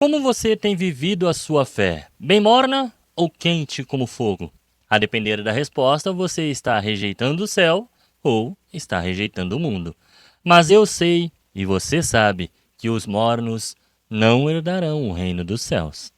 Como você tem vivido a sua fé? Bem morna ou quente como fogo? A depender da resposta, você está rejeitando o céu ou está rejeitando o mundo. Mas eu sei, e você sabe, que os mornos não herdarão o reino dos céus.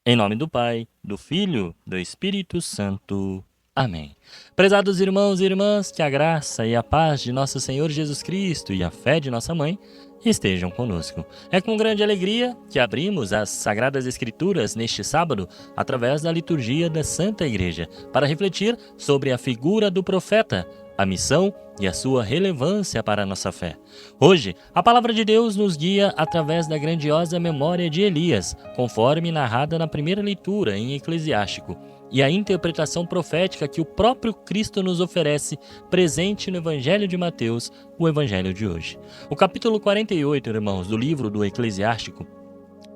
Em nome do Pai, do Filho, do Espírito Santo. Amém. Prezados irmãos e irmãs, que a graça e a paz de nosso Senhor Jesus Cristo e a fé de nossa mãe estejam conosco. É com grande alegria que abrimos as Sagradas Escrituras neste sábado, através da liturgia da Santa Igreja, para refletir sobre a figura do profeta, a missão e a sua relevância para a nossa fé. Hoje, a palavra de Deus nos guia através da grandiosa memória de Elias, conforme narrada na primeira leitura em Eclesiástico, e a interpretação profética que o próprio Cristo nos oferece, presente no Evangelho de Mateus, o Evangelho de hoje. O capítulo 48, irmãos, do livro do Eclesiástico,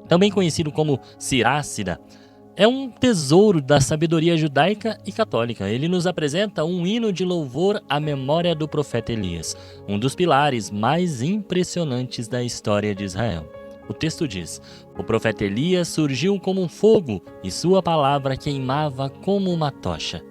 também conhecido como Sirácida, é um tesouro da sabedoria judaica e católica. Ele nos apresenta um hino de louvor à memória do profeta Elias, um dos pilares mais impressionantes da história de Israel. O texto diz: o profeta Elias surgiu como um fogo e sua palavra queimava como uma tocha.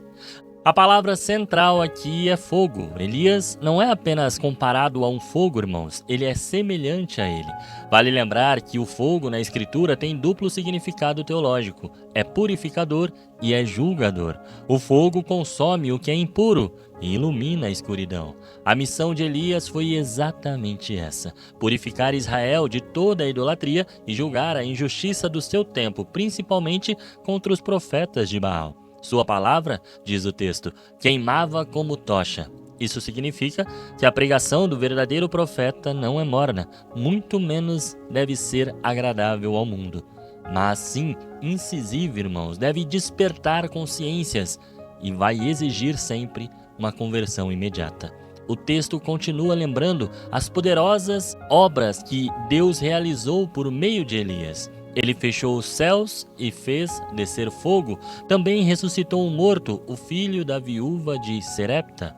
A palavra central aqui é fogo. Elias não é apenas comparado a um fogo, irmãos, ele é semelhante a ele. Vale lembrar que o fogo na Escritura tem duplo significado teológico: é purificador e é julgador. O fogo consome o que é impuro e ilumina a escuridão. A missão de Elias foi exatamente essa: purificar Israel de toda a idolatria e julgar a injustiça do seu tempo, principalmente contra os profetas de Baal. Sua palavra, diz o texto, queimava como tocha. Isso significa que a pregação do verdadeiro profeta não é morna, muito menos deve ser agradável ao mundo. Mas sim, incisiva, irmãos, deve despertar consciências e vai exigir sempre uma conversão imediata. O texto continua lembrando as poderosas obras que Deus realizou por meio de Elias. Ele fechou os céus e fez descer fogo. Também ressuscitou um morto, o filho da viúva de Serepta.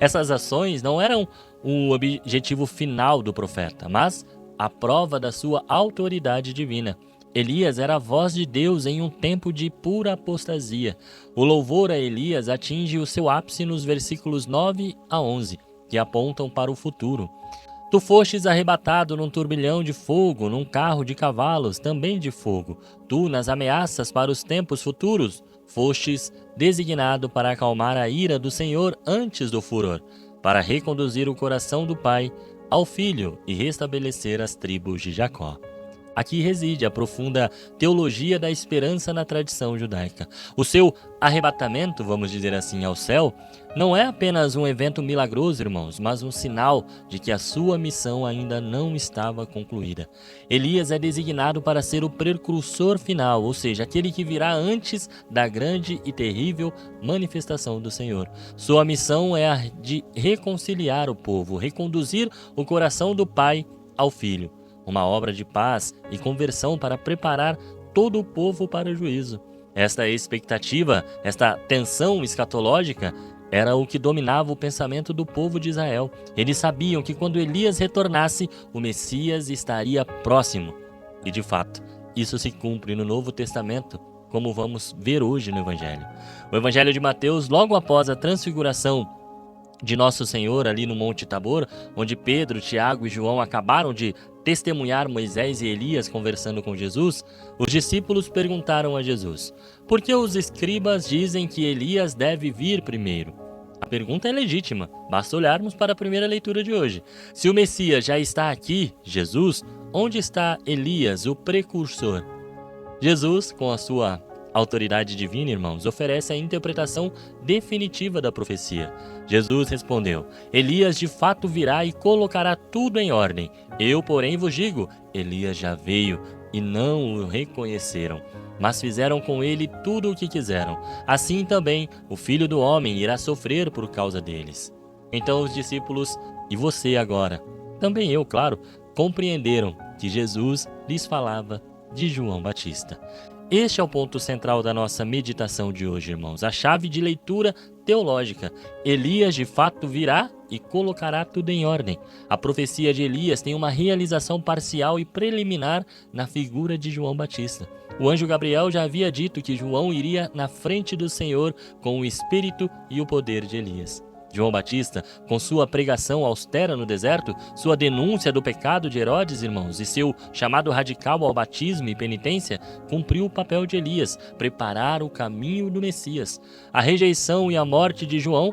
Essas ações não eram o objetivo final do profeta, mas a prova da sua autoridade divina. Elias era a voz de Deus em um tempo de pura apostasia. O louvor a Elias atinge o seu ápice nos versículos 9 a 11, que apontam para o futuro. Tu fostes arrebatado num turbilhão de fogo, num carro de cavalos, também de fogo. Tu, nas ameaças para os tempos futuros, fostes designado para acalmar a ira do Senhor antes do furor, para reconduzir o coração do Pai ao Filho e restabelecer as tribos de Jacó. Aqui reside a profunda teologia da esperança na tradição judaica. O seu arrebatamento, vamos dizer assim, ao céu, não é apenas um evento milagroso, irmãos, mas um sinal de que a sua missão ainda não estava concluída. Elias é designado para ser o precursor final, ou seja, aquele que virá antes da grande e terrível manifestação do Senhor. Sua missão é a de reconciliar o povo, reconduzir o coração do Pai ao Filho. Uma obra de paz e conversão para preparar todo o povo para o juízo. Esta expectativa, esta tensão escatológica, era o que dominava o pensamento do povo de Israel. Eles sabiam que quando Elias retornasse, o Messias estaria próximo. E de fato, isso se cumpre no Novo Testamento, como vamos ver hoje no Evangelho. O Evangelho de Mateus, logo após a transfiguração de Nosso Senhor ali no Monte Tabor, onde Pedro, Tiago e João acabaram de testemunhar Moisés e Elias conversando com Jesus, os discípulos perguntaram a Jesus: por que os escribas dizem que Elias deve vir primeiro? A pergunta é legítima, basta olharmos para a primeira leitura de hoje. Se o Messias já está aqui, Jesus, onde está Elias, o precursor? Jesus, com a sua autoridade divina, irmãos, oferece a interpretação definitiva da profecia. Jesus respondeu: Elias de fato virá e colocará tudo em ordem. Eu, porém, vos digo, Elias já veio e não o reconheceram, mas fizeram com ele tudo o que quiseram. Assim também o Filho do Homem irá sofrer por causa deles. Então os discípulos, e você agora, também eu, claro, compreenderam que Jesus lhes falava de João Batista. Este é o ponto central da nossa meditação de hoje, irmãos. A chave de leitura teológica. Elias de fato virá e colocará tudo em ordem. A profecia de Elias tem uma realização parcial e preliminar na figura de João Batista. O anjo Gabriel já havia dito que João iria na frente do Senhor com o espírito e o poder de Elias. João Batista, com sua pregação austera no deserto, sua denúncia do pecado de Herodes, irmãos, e seu chamado radical ao batismo e penitência, cumpriu o papel de Elias, preparar o caminho do Messias. A rejeição e a morte de João,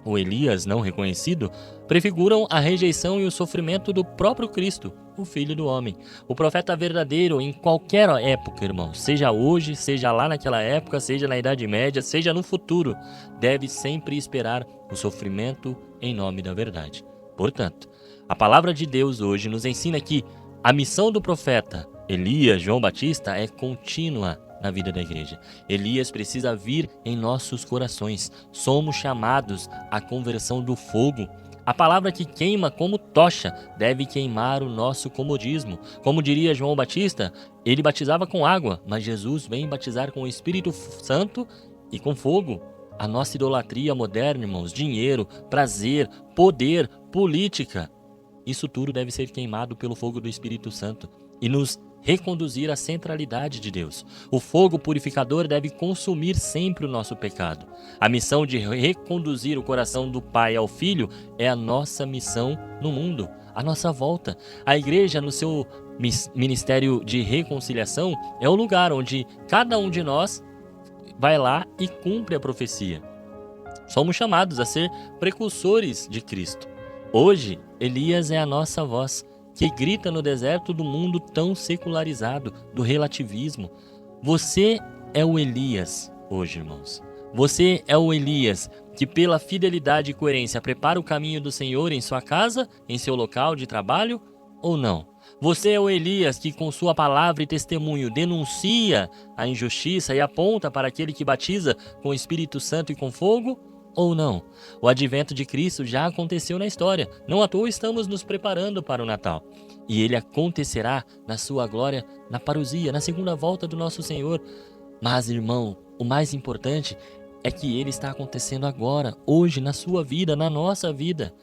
o Elias não reconhecido, prefiguram a rejeição e o sofrimento do próprio Cristo, o Filho do Homem. O profeta verdadeiro em qualquer época, irmãos, seja hoje, seja lá naquela época, seja na Idade Média, seja no futuro, deve sempre esperar o sofrimento em nome da verdade. Portanto, a palavra de Deus hoje nos ensina que a missão do profeta Elias, João Batista, é contínua na vida da igreja. Elias precisa vir em nossos corações. Somos chamados à conversão do fogo. A palavra que queima como tocha deve queimar o nosso comodismo. Como diria João Batista, ele batizava com água, mas Jesus vem batizar com o Espírito Santo e com fogo. A nossa idolatria moderna, irmãos, dinheiro, prazer, poder, política, isso tudo deve ser queimado pelo fogo do Espírito Santo e nos reconduzir à centralidade de Deus. O fogo purificador deve consumir sempre o nosso pecado. A missão de reconduzir o coração do Pai ao Filho é a nossa missão no mundo, a nossa volta. A igreja, no seu ministério de reconciliação, é o lugar onde cada um de nós vai lá e cumpre a profecia. Somos chamados a ser precursores de Cristo. Hoje, Elias é a nossa voz, que grita no deserto do mundo tão secularizado, do relativismo. Você é o Elias hoje, irmãos. Você é o Elias que, pela fidelidade e coerência, prepara o caminho do Senhor em sua casa, em seu local de trabalho, ou não? Você é o Elias que, com sua palavra e testemunho, denuncia a injustiça e aponta para aquele que batiza com o Espírito Santo e com fogo, ou não? O advento de Cristo já aconteceu na história. Não à toa estamos nos preparando para o Natal. E ele acontecerá na sua glória, na parousia, na segunda volta do nosso Senhor. Mas, irmão, o mais importante é que ele está acontecendo agora, hoje, na sua vida, na nossa vida.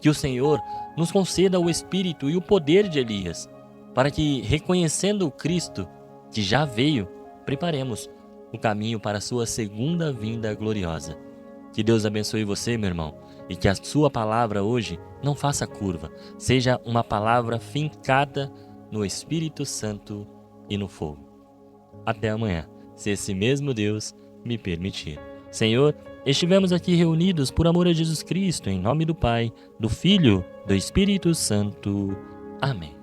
Que o Senhor nos conceda o espírito e o poder de Elias, para que, reconhecendo o Cristo que já veio, preparemos o caminho para a sua segunda vinda gloriosa. Que Deus abençoe você, meu irmão, e que a sua palavra hoje não faça curva, seja uma palavra fincada no Espírito Santo e no fogo. Até amanhã, se esse mesmo Deus me permitir. Senhor, estivemos aqui reunidos por amor a Jesus Cristo, em nome do Pai, do Filho, do Espírito Santo. Amém.